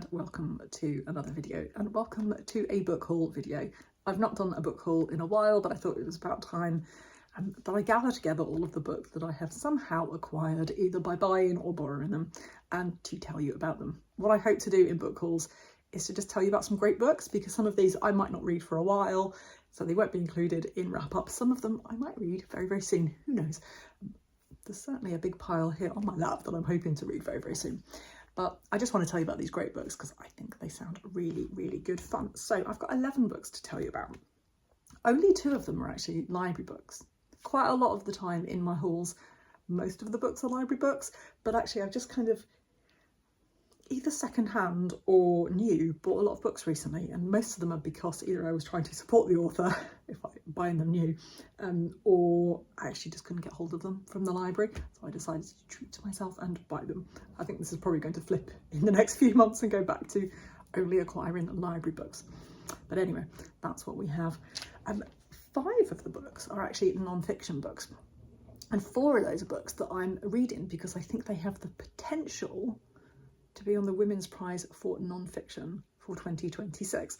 and welcome to another video, and welcome to a book haul video. I've not done a book haul in a while, but I thought it was about time that I gather together all of the books that I have somehow acquired, either by buying or borrowing them, and to tell you about them. What I hope to do in book hauls is to just tell you about some great books, because some of these I might not read for a while, so they won't be included in wrap-up. Some of them I might read very, very soon, who knows. There's certainly a big pile here on my lap that I'm hoping to read very, very soon. But I just want to tell you about these great books because I think they sound really, really good fun. So I've got 11 books to tell you about. Only 2 of them are actually library books. Quite a lot of the time in my hauls, most of the books are library books, but actually I've just kind of either second-hand or new bought a lot of books recently, and most of them are because either I was trying to support the author if I'm buying them new, or I actually just couldn't get hold of them from the library, so I decided to treat to myself and buy them. I think this is probably going to flip in the next few months and go back to only acquiring library books. But anyway, that's what we have. 5 of the books are actually non-fiction books, and 4 of those are books that I'm reading because I think they have the potential to be on the Women's Prize for Non-Fiction for 2026.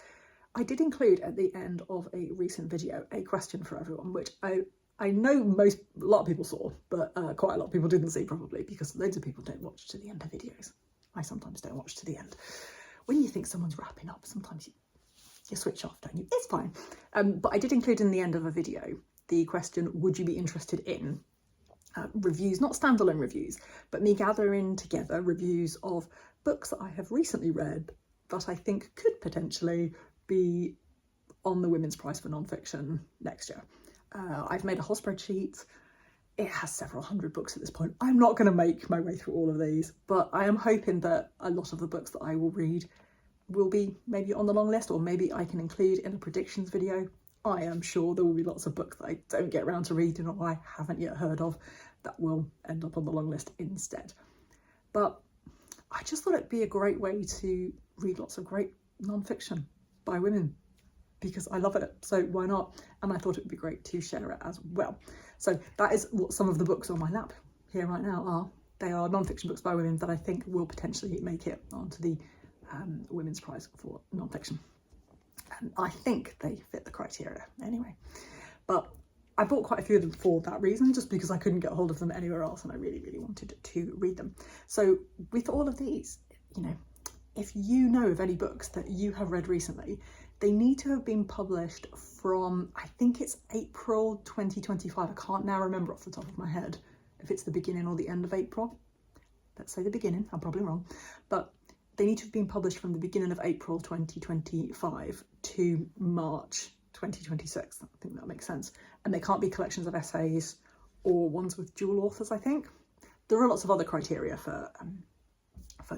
I did include at the end of a recent video a question for everyone, which I know a lot of people saw, but quite a lot of people didn't see, probably because loads of people don't watch to the end of videos. I sometimes don't watch to the end. When you think someone's wrapping up, sometimes you switch off, don't you? It's fine. But I did include in the end of a video the question, would you be interested in reviews, not standalone reviews, but me gathering together reviews of books that I have recently read that I think could potentially be on the Women's Prize for Non-Fiction next year. I've made a whole spreadsheet. It has several hundred books at this point. I'm not going to make my way through all of these, but I am hoping that a lot of the books that I will read will be maybe on the long list, or maybe I can include in a predictions video. I am sure there will be lots of books that I don't get around to reading or I haven't yet heard of that will end up on the long list instead. But I just thought it'd be a great way to read lots of great non-fiction by women because I love it, so why not? And I thought it would be great to share it as well. So that is what some of the books on my lap here right now are. They are non-fiction books by women that I think will potentially make it onto the Women's Prize for Non-Fiction. And I think they fit the criteria anyway. But I bought quite a few of them for that reason, just because I couldn't get hold of them anywhere else and I really, really wanted to read them. So with all of these, you know, if you know of any books that you have read recently, they need to have been published from, I think it's April 2025. I can't now remember off the top of my head if it's the beginning or the end of April. Let's say the beginning, I'm probably wrong, but they need to have been published from the beginning of April 2025 to March 2026. I think that makes sense. And they can't be collections of essays or ones with dual authors, I think. There are lots of other criteria for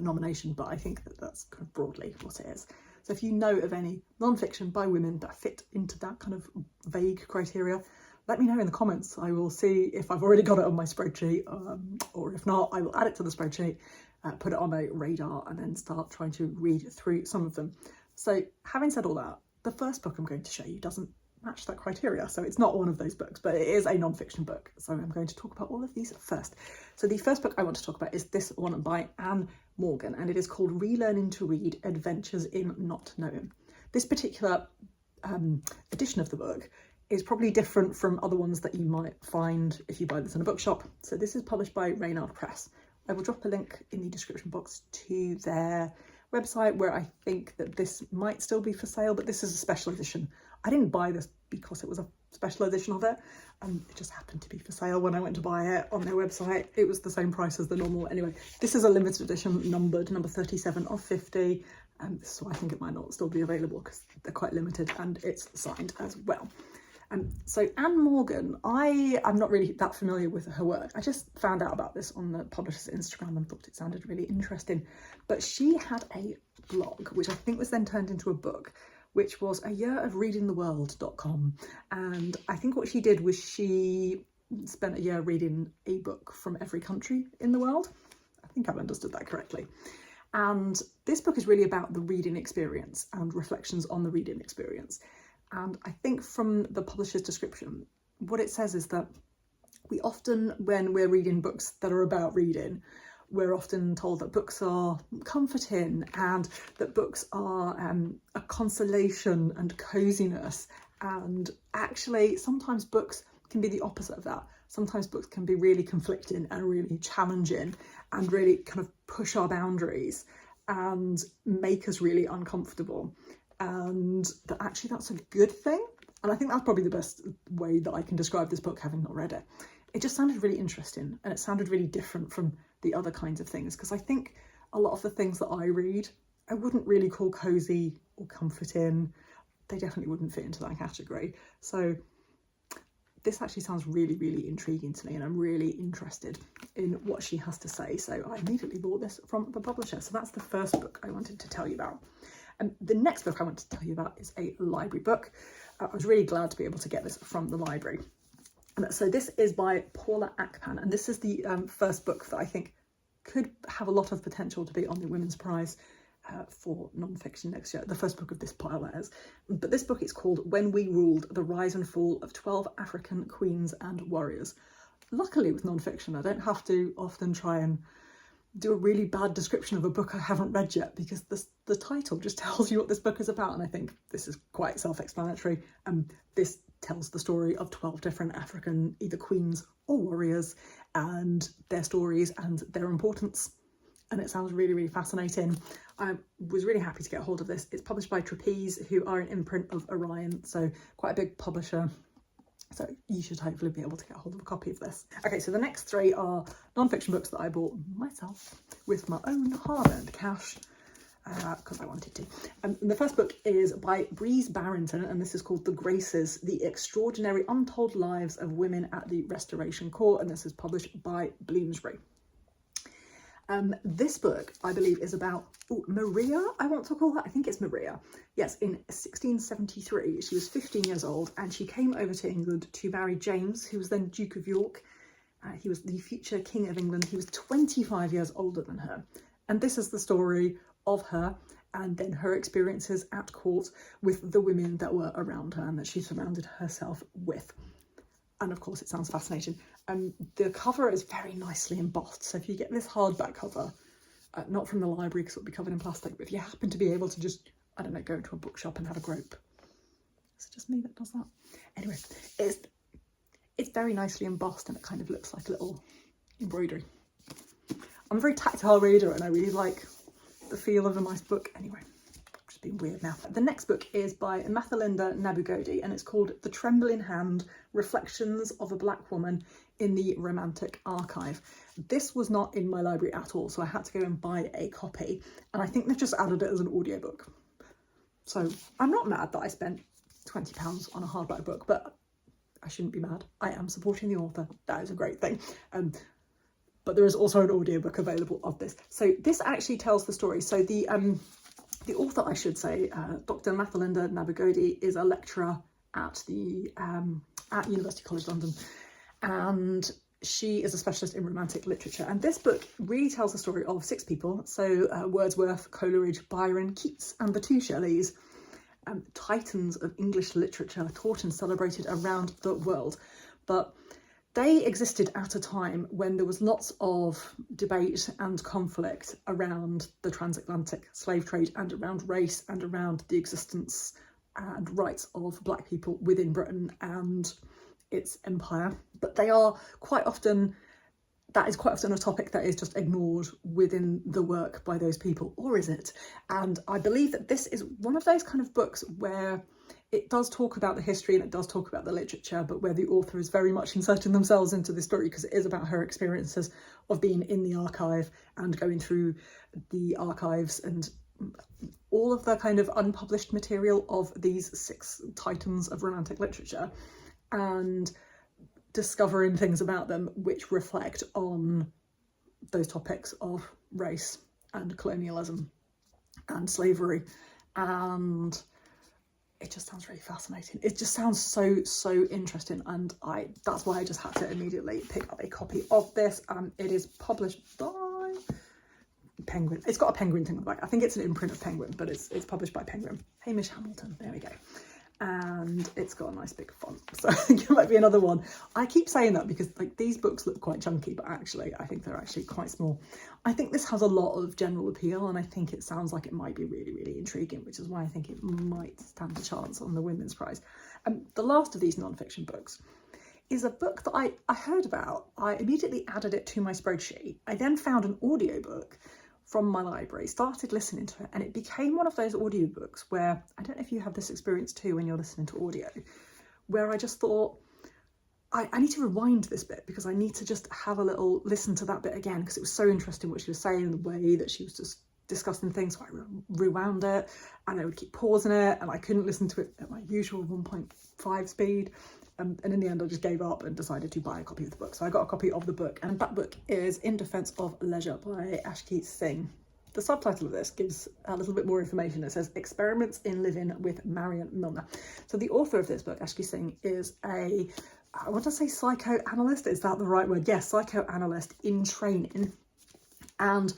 nomination, but I think that that's kind of broadly what it is. So if you know of any non-fiction by women that fit into that kind of vague criteria, let me know in the comments. I will see if I've already got it on my spreadsheet, or if not, I will add it to the spreadsheet, put it on a radar, and then start trying to read through some of them. So having said all that, the first book I'm going to show you doesn't match that criteria, so it's not one of those books, but it is a non-fiction book. So I'm going to talk about all of these first. So the first book I want to talk about is this one by Anne Morgan, and it is called Relearning to Read: Adventures in Not Knowing. This particular edition of the book is probably different from other ones that you might find if you buy this in a bookshop. So this is published by Reynard Press. I will drop a link in the description box to their website, where I think that this might still be for sale, but this is a special edition. I didn't buy this because it was a special edition of it, it just happened to be for sale when I went to buy it on their website. It was the same price as the normal. Anyway, this is a limited edition, numbered number 37 of 50, so I think it might not still be available because they're quite limited, and it's signed as well. So Anne Morgan, I am not really that familiar with her work. I just found out about this on the publisher's Instagram and thought it sounded really interesting. But she had a blog, which I think was then turned into a book, which was ayearofreadingtheworld.com. And I think what she did was she spent a year reading a book from every country in the world. I think I've understood that correctly. And this book is really about the reading experience and reflections on the reading experience. And I think from the publisher's description, what it says is that we often, when we're reading books that are about reading, we're often told that books are comforting and that books are a consolation and coziness, and actually sometimes books can be the opposite of that. Sometimes books can be really conflicting and really challenging and really kind of push our boundaries and make us really uncomfortable, and that actually that's a good thing. And I think that's probably the best way that I can describe this book, having not read it. It just sounded really interesting, and it sounded really different from the other kinds of things, because I think a lot of the things that I read I wouldn't really call cozy or comforting. They definitely wouldn't fit into that category. So this actually sounds really, really intriguing to me, and I'm really interested in what she has to say. So I immediately bought this from the publisher. So that's the first book I wanted to tell you about. And the next book I want to tell you about is a library book. I was really glad to be able to get this from the library. And so this is by Paula Akpan, and this is the first book that I think could have a lot of potential to be on the Women's Prize for non-fiction next year. The first book of this pile, that is. But this book is called When We Ruled: The Rise and Fall of 12 African Queens and Warriors. Luckily with non-fiction, I don't have to often try and do a really bad description of a book I haven't read yet, because the title just tells you what this book is about, and I think this is quite self-explanatory. This tells the story of 12 different African either queens or warriors and their stories and their importance, and it sounds really, really fascinating. I was really happy to get hold of this. It's published by Trapeze, who are an imprint of Orion, so quite a big publisher. So you should hopefully be able to get hold of a copy of this. Okay, so the next three are non-fiction books that I bought myself with my own hard-earned cash, because I wanted to. And the first book is by Breeze Barrington, and this is called The Graces: The Extraordinary Untold Lives of Women at the Restoration Court, and this is published by Bloomsbury. This book, I believe, is about Maria, I want to call her. I think it's Maria. Yes, in 1673, she was 15 years old, and she came over to England to marry James, who was then Duke of York. He was the future King of England. He was 25 years older than her. And this is the story of her and then her experiences at court with the women that were around her and that she surrounded herself with. And of course, it sounds fascinating. The cover is very nicely embossed. So if you get this hardback cover, not from the library because it'll be covered in plastic, but if you happen to be able to just, I don't know, go into a bookshop and have a grope. Is it just me that does that? Anyway, it's very nicely embossed, and it kind of looks like a little embroidery. I'm a very tactile reader, and I really like the feel of a nice book. Anyway, I'm just being weird now. The next book is by Mathalinda Nabugodi, and it's called The Trembling Hand: Reflections of a Black Woman in the Romantic Archive. This was not in my library at all, so I had to go and buy a copy, and I think they've just added it as an audiobook. So I'm not mad that I spent £20 on a hardback book, but I shouldn't be mad. I am supporting the author. That is a great thing. But there is also an audiobook available of this. So this actually tells the story. So the author, I should say, Dr. Mathalinda Nabugodi, is a lecturer at University College London, and she is a specialist in romantic literature. And this book really tells the story of 6 people. So Wordsworth, Coleridge, Byron, Keats, and the 2 Shelleys, titans of English literature, taught and celebrated around the world. But they existed at a time when there was lots of debate and conflict around the transatlantic slave trade and around race and around the existence and rights of Black people within Britain and its empire. But they are quite often, that is quite often a topic that is just ignored within the work by those people, or is it? And I believe that this is one of those kind of books where it does talk about the history and it does talk about the literature, but where the author is very much inserting themselves into the story, because it is about her experiences of being in the archive and going through the archives and all of the kind of unpublished material of these 6 titans of romantic literature, and discovering things about them which reflect on those topics of race and colonialism and slavery. And it just sounds really fascinating. It just sounds so interesting, and that's why I just had to immediately pick up a copy of this. It is published by Penguin. It's got a Penguin thing on the back. I think it's an imprint of Penguin, but it's published by Penguin. Hamish Hamilton, there we go. and it's got a nice big font, so I think it might be another one. I keep saying that because like these books look quite chunky, but actually I think they're actually quite small. I think this has a lot of general appeal, and I think it sounds like it might be really, really intriguing, which is why I think it might stand a chance on the Women's Prize. The last of these non-fiction books is a book that I heard about. I immediately added it to my spreadsheet. I then found an audiobook from my library, started listening to it, and it became one of those audiobooks where, I don't know if you have this experience too when you're listening to audio, where I just thought, I need to rewind this bit because I need to just have a little listen to that bit again, because it was so interesting what she was saying and the way that she was just discussing things. So I rewound it, and I would keep pausing it, and I couldn't listen to it at my usual 1.5 speed. And in the end, I just gave up and decided to buy a copy of the book. So I got a copy of the book, and that book is In Defence of Leisure by Ashkeet Singh. The subtitle of this gives a little bit more information. It says Experiments in Living with Marion Milner. So the author of this book, Ashkeet Singh, is I want to say psychoanalyst. Is that the right word? Yes, psychoanalyst in training. And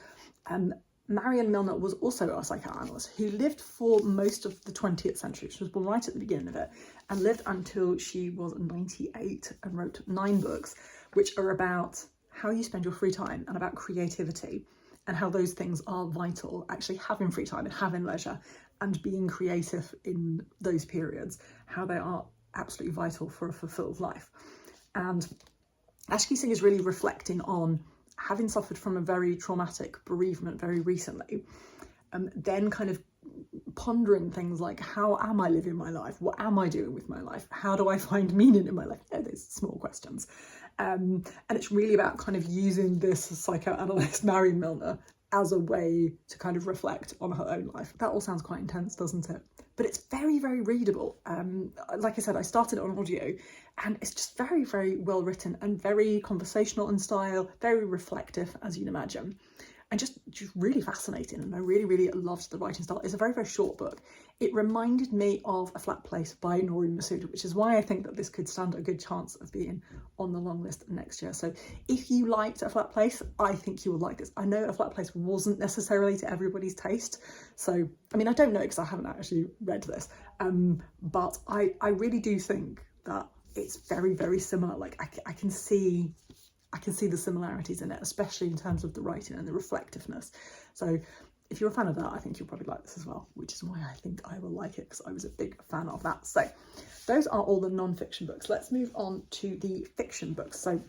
Marion Milner was also a psychoanalyst who lived for most of the 20th century. She was born right at the beginning of it and lived until she was 98 and wrote 9 books, which are about how you spend your free time and about creativity and how those things are vital, actually having free time and having leisure and being creative in those periods, how they are absolutely vital for a fulfilled life. And Ashkeet Singh is really reflecting on having suffered from a very traumatic bereavement very recently, then kind of pondering things like, how am I living my life? What am I doing with my life? How do I find meaning in my life? Those small questions. And it's really about kind of using this psychoanalyst, Marion Milner, as a way to kind of reflect on her own life. That all sounds quite intense, doesn't it? But it's very, very readable. Like I said, I started it on audio, and it's just very, very well written and very conversational in style, very reflective, as you'd imagine, and just really fascinating. And I really, really loved the writing style. It's a very, very short book. It reminded me of A Flat Place by Noreen Masood, which is why I think that this could stand a good chance of being on the long list next year. So if you liked A Flat Place, I think you will like this. I know A Flat Place wasn't necessarily to everybody's taste. So, I mean, I don't know because I haven't actually read this, but I really do think that it's very, very similar. Like I can see the similarities in it, especially in terms of the writing and the reflectiveness. So if you're a fan of that, I think you'll probably like this as well, which is why I think I will like it, because I was a big fan of that. So those are all the non-fiction books. Let's move on to the fiction books. So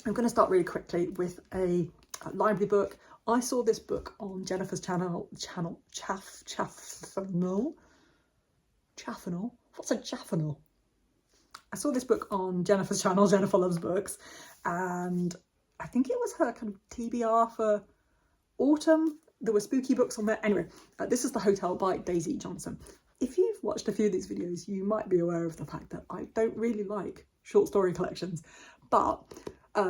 I'm going to start really quickly with a library book. I saw this book on Jennifer's channel, Chaffanel. What's a Chaffanel? I saw this book on Jennifer's channel, Jennifer Loves Books, and I think it was her kind of TBR for autumn. There were spooky books on there. Anyway, this is The Hotel by Daisy Johnson. If you've watched a few of these videos, you might be aware of the fact that I don't really like short story collections, but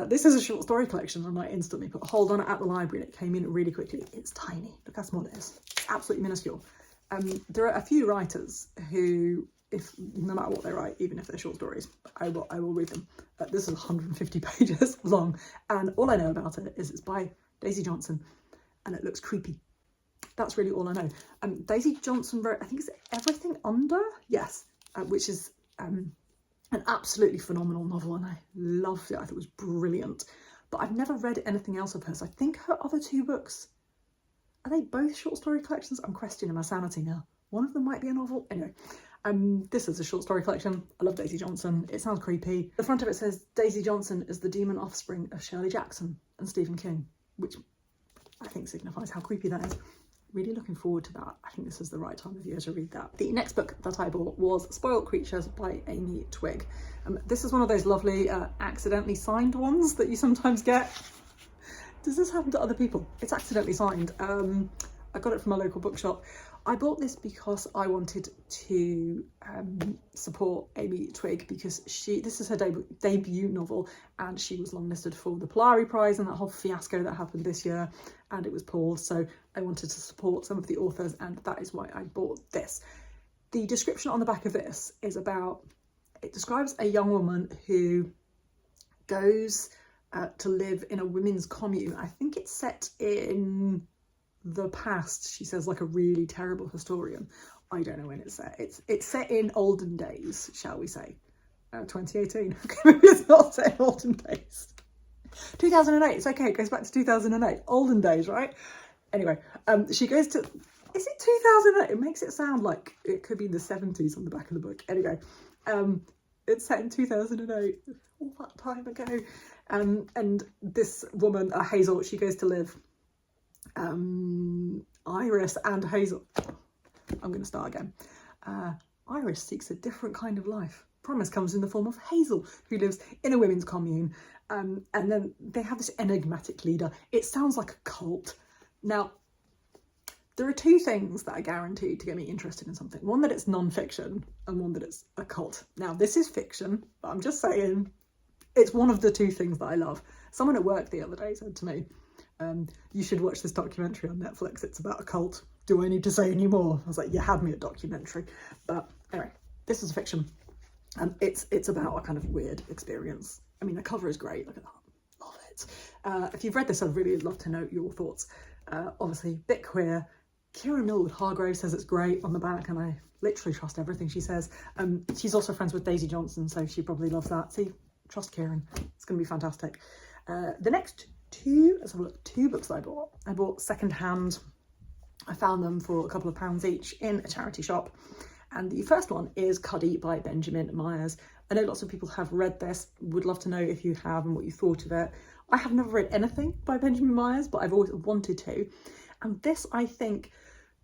this is a short story collection, and I instantly put a hold on it at the library, and it came in really quickly. It's tiny. Look how small it is. It's absolutely minuscule. There are a few writers who, no matter what they write, even if they're short stories, I will read them. This is 150 pages long, and all I know about it is it's by Daisy Johnson, and it looks creepy. That's really all I know. Daisy Johnson wrote, I think it's Everything Under, yes, which is an absolutely phenomenal novel, and I loved it. I thought it was brilliant, but I've never read anything else of hers. I think her other 2 books, are they both short story collections? I'm questioning my sanity now. One of them might be a novel. Anyway, this is a short story collection. I love Daisy Johnson. It sounds creepy. The front of it says Daisy Johnson is the demon offspring of Shirley Jackson and Stephen King, which I think signifies how creepy that is. Really looking forward to that. I think this is the right time of year to read that. The next book that I bought was Spoiled Creatures by Amy Twigg. This is one of those lovely accidentally signed ones that you sometimes get. Does this happen to other people? It's accidentally signed. I got it from a local bookshop. I bought this because I wanted to support Amy Twigg, because this is her debut novel, and she was longlisted for the Polari Prize and that whole fiasco that happened this year, and it was paused. So I wanted to support some of the authors, and that is why I bought this. The description on the back of this is it describes a young woman who goes to live in a women's commune. I think it's set in the past, she says, like a really terrible historian, I don't know when it's set. It's set in olden days, shall we say. 2018. Okay, maybe it's not set in olden days. 2008, it's okay, it goes back to 2008. Olden days, right? Anyway, she goes to, is it 2008? It makes it sound like it could be the 70s on the back of the book. Anyway, it's set in 2008, all that time ago. And this woman, Hazel, she goes to live, Iris and Hazel. I'm going to start again. Iris seeks a different kind of life. Promise comes in the form of Hazel, who lives in a women's commune. And then they have this enigmatic leader. It sounds like a cult. Now, there are two things that are guaranteed to get me interested in something. One, that it's non-fiction, and one, that it's a cult. Now, this is fiction, but I'm just saying it's one of the two things that I love. Someone at work the other day said to me, you should watch this documentary on Netflix. It's about a cult. Do I need to say any more? I was like, you had me at documentary. But anyway, this is fiction. It's about a kind of weird experience. I mean, the cover is great. Look at that. Love it. If you've read this, I'd really love to know your thoughts. Obviously, bit queer. Kieran Millwood Hargrove says it's great on the back, and I literally trust everything she says. She's also friends with Daisy Johnson, so she probably loves that. See, trust Kieran. It's going to be fantastic. The next two, let's have a look, two books that I bought. I bought secondhand. I found them for a couple of pounds each in a charity shop. And the first one is Cuddy by Benjamin Myers. I know lots of people have read this, would love to know if you have and what you thought of it. I have never read anything by Benjamin Myers, but I've always wanted to. And this, I think,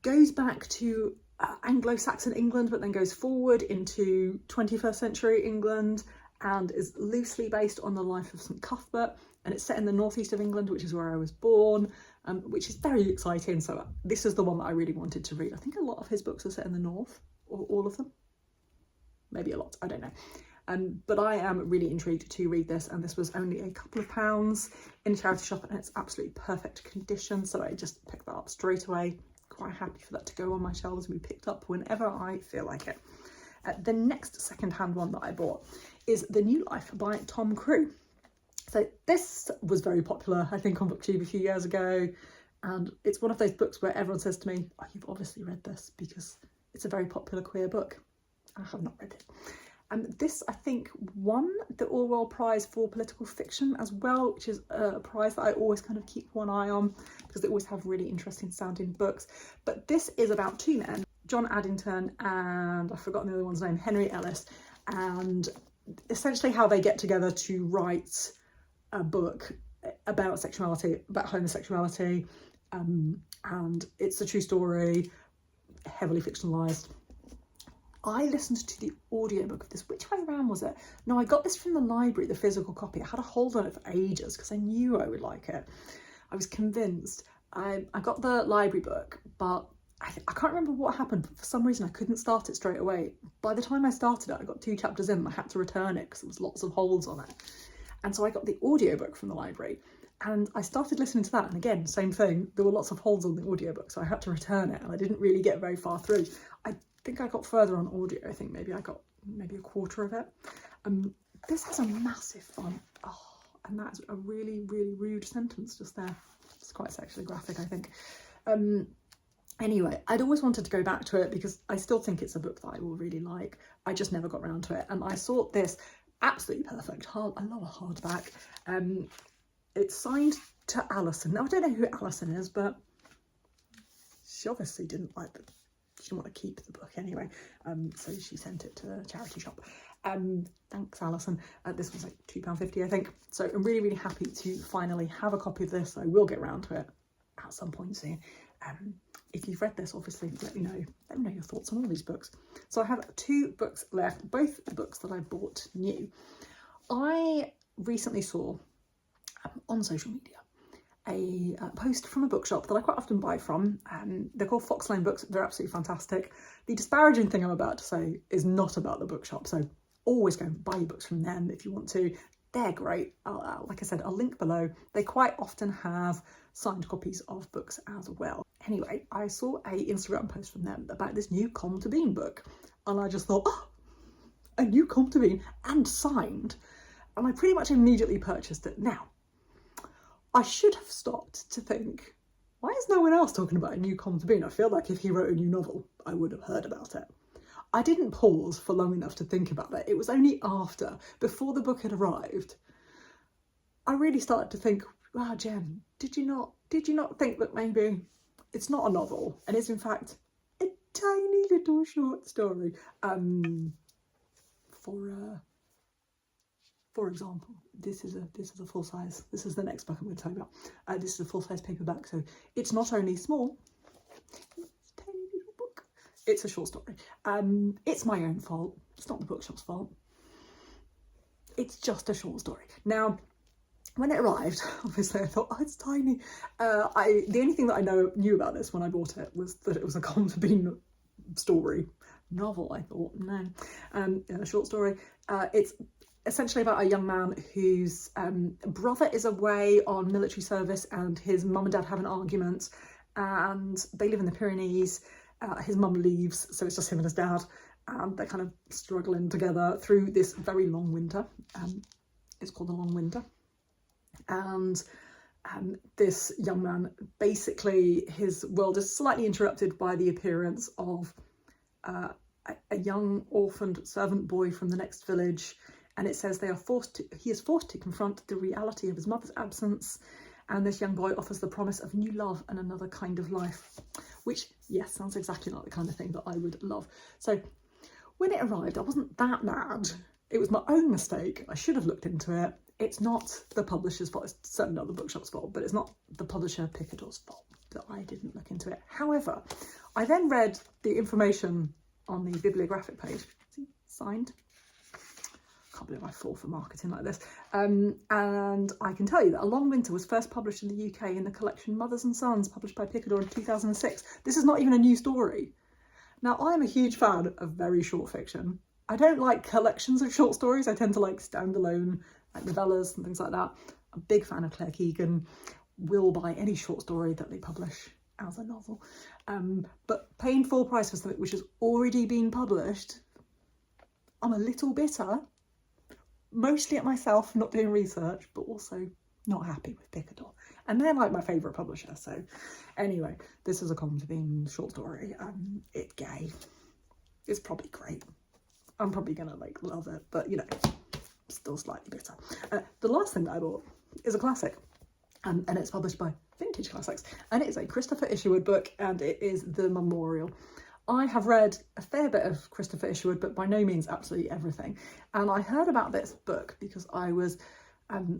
goes back to Anglo-Saxon England, but then goes forward into 21st century England, and is loosely based on the life of St Cuthbert. And it's set in the northeast of England, which is where I was born, which is very exciting. So this is the one that I really wanted to read. I think a lot of his books are set in the north. Or all of them, maybe a lot, I don't know. But I am really intrigued to read this, and this was only a couple of pounds in a charity shop, and it's absolutely perfect condition, so I just picked that up straight away. Quite happy for that to go on my shelves and be picked up whenever I feel like it. The next second-hand one that I bought is The New Life by Tom Crew. So this was very popular, I think, on BookTube a few years ago, and it's one of those books where everyone says to me, oh, you've obviously read this because it's a very popular queer book. I have not read it. And this, I think, won the Orwell Prize for Political Fiction as well, which is a prize that I always kind of keep one eye on because they always have really interesting sounding books. But this is about two men, John Addington and I've forgotten the other one's name, Henry Ellis, and essentially how they get together to write a book about sexuality, about homosexuality, and it's a true story, heavily fictionalized. I listened to the audiobook of this. Which way around was it? No, I got this from the library, the physical copy. I had a hold on it for ages because I knew I would like it. I was convinced. I got the library book, but I can't remember what happened. But for some reason, I couldn't start it straight away. By the time I started it, I got 2 chapters in and I had to return it because there was lots of holes on it. And so I got the audiobook from the library. And I started listening to that, and again, same thing, there were lots of holes on the audiobook, so I had to return it, and I didn't really get very far through. I think I got further on audio. I think maybe I got maybe a quarter of it. This has a massive font. Oh, and that's a really, really rude sentence just there. It's quite sexually graphic, I think. Anyway, I'd always wanted to go back to it because I still think it's a book that I will really like. I just never got around to it, and I saw this absolutely perfect. I love a hardback. It's signed to Alison. Now, I don't know who Alison is, but she obviously didn't like the, she didn't want to keep the book anyway. So she sent it to a charity shop. Thanks, Alison. This was like £2.50, I think. So I'm really, really happy to finally have a copy of this. I will get around to it at some point soon. If you've read this, obviously, let me know your thoughts on all these books. So I have 2 books left, both the books that I bought new. I recently saw on social media a post from a bookshop that I quite often buy from. They're called Fox Lane Books. They're absolutely fantastic. The disparaging thing I'm about to say is not about the bookshop, so always go and buy your books from them if you want to. They're great. Like I said, I'll link below. They quite often have signed copies of books as well. Anyway, I saw a Instagram post from them about this new Come to Bean book, and I just thought, oh, a new Come to Bean and signed, and I pretty much immediately purchased it. Now, I should have stopped to think, why is no one else talking about a new Colm Tóibín? I feel like if he wrote a new novel, I would have heard about it. I didn't pause for long enough to think about it. It was only before the book had arrived, I really started to think, wow, Jen, did you not think that maybe it's not a novel and it's in fact a tiny little short story? For example, this is a full size. This is the next book I'm going to tell you about. This is a full size paperback, so it's not only small. It's a tiny little book. It's a short story. It's my own fault. It's not the bookshop's fault. It's just a short story. Now, when it arrived, obviously I thought, oh, it's tiny. The only thing that I knew about this when I bought it was that it was a Colm Tóibín story. Novel, I thought, no. A short story. It's essentially about a young man whose brother is away on military service and his mum and dad have an argument, and they live in the Pyrenees. His mum leaves, so it's just him and his dad, and they're kind of struggling together through this very long winter. It's called The Long Winter. And this young man, basically his world is slightly interrupted by the appearance of a young orphaned servant boy from the next village, and it says he is forced to confront the reality of his mother's absence, and this young boy offers the promise of new love and another kind of life, which, yes, sounds exactly like the kind of thing that I would love. So when it arrived, I wasn't that mad. It was my own mistake. I should have looked into it. It's not the publisher's fault. It's certainly not the bookshop's fault, but it's not the publisher Picador's fault that I didn't look into it. However, I then read the information on the bibliographic page. See, signed. Can't believe I fall for marketing like this. And I can tell you that A Long Winter was first published in the UK in the collection Mothers and Sons, published by Picador in 2006. This is not even a new story. Now, I'm a huge fan of very short fiction. I don't like collections of short stories. I tend to like standalone novellas and things like that. I'm a big fan of Claire Keegan. Will buy any short story that they publish as a novel. But paying full price for something which has already been published, I'm a little bitter. Mostly at myself for not doing research, but also not happy with Picador. And they're like my favourite publisher. So anyway, this is a Colm Tóibín short story. It's gay. It's probably great. I'm probably gonna like love it, but you know, still slightly bitter. The last thing that I bought is a classic, and it's published by Vintage Classics, and it's a Christopher Isherwood book, and it is The Memorial. I have read a fair bit of Christopher Isherwood, but by no means absolutely everything. And I heard about this book because I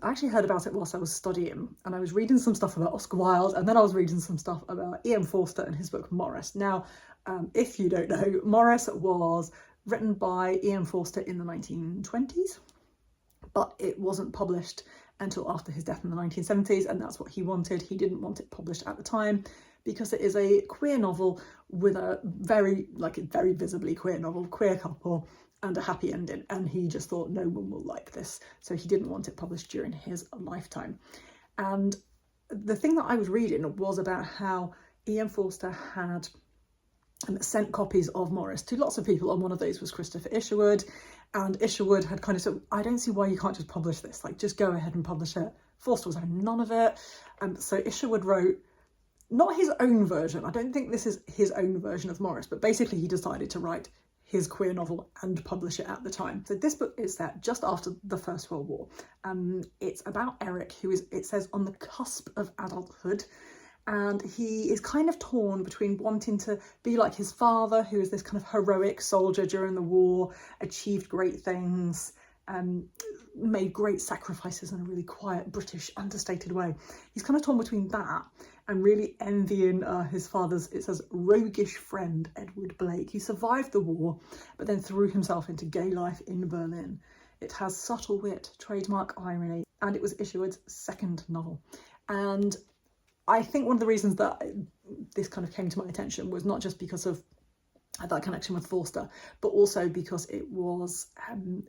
actually heard about it whilst I was studying, and I was reading some stuff about Oscar Wilde, and then I was reading some stuff about E.M. Forster and his book Morris. Now, if you don't know, Morris was written by E.M. Forster in the 1920s, but it wasn't published until after his death in the 1970s, and that's what he wanted. He didn't want it published at the time because it is a queer novel with a very visibly queer novel, queer couple, and a happy ending, and he just thought no one will like this, so he didn't want it published during his lifetime. And the thing that I was reading was about how E.M. Forster had sent copies of Morris to lots of people, and one of those was Christopher Isherwood, and Isherwood had kind of said, I don't see why you can't just publish this, like just go ahead and publish it. Forster was having none of it, so Isherwood wrote not his own version. I don't think this is his own version of Morris, but basically he decided to write his queer novel and publish it at the time. So this book is set just after the First World War. It's about Eric, who is, it says, on the cusp of adulthood, and he is kind of torn between wanting to be like his father, who is this kind of heroic soldier during the war, achieved great things, made great sacrifices in a really quiet, British, understated way. He's kind of torn between that and really envying his father's, it says, roguish friend, Edward Blake. He survived the war, but then threw himself into gay life in Berlin. It has subtle wit, trademark irony, and it was Isherwood's second novel. And I think one of the reasons that this kind of came to my attention was not just because of that connection with Forster, but also because it was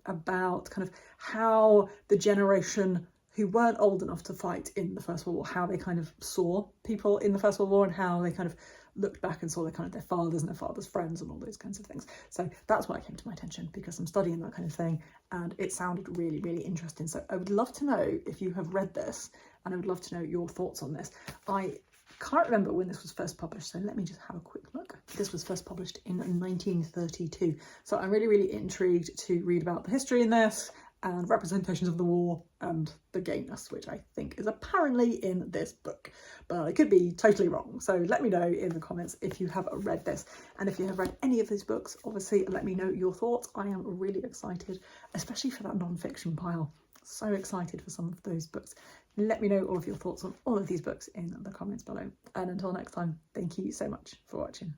about kind of how the generation who weren't old enough to fight in the First World War, how they kind of saw people in the First World War and how they kind of looked back and saw their fathers and their fathers' friends and all those kinds of things. So that's why it came to my attention, because I'm studying that kind of thing and it sounded really, really interesting. So I would love to know if you have read this, and I would love to know your thoughts on this. I Can't remember when this was first published, so let me just have a quick look. This was first published in 1932, so I'm really intrigued to read about the history in this and representations of the war and the gayness, which I think is apparently in this book, but I could be totally wrong. So let me know in the comments if you have read this, and if you have read any of these books, obviously let me know your thoughts. I am really excited, especially for that non-fiction pile. So excited for some of those books. Let me know all of your thoughts on all of these books in the comments below. And until next time, thank you so much for watching.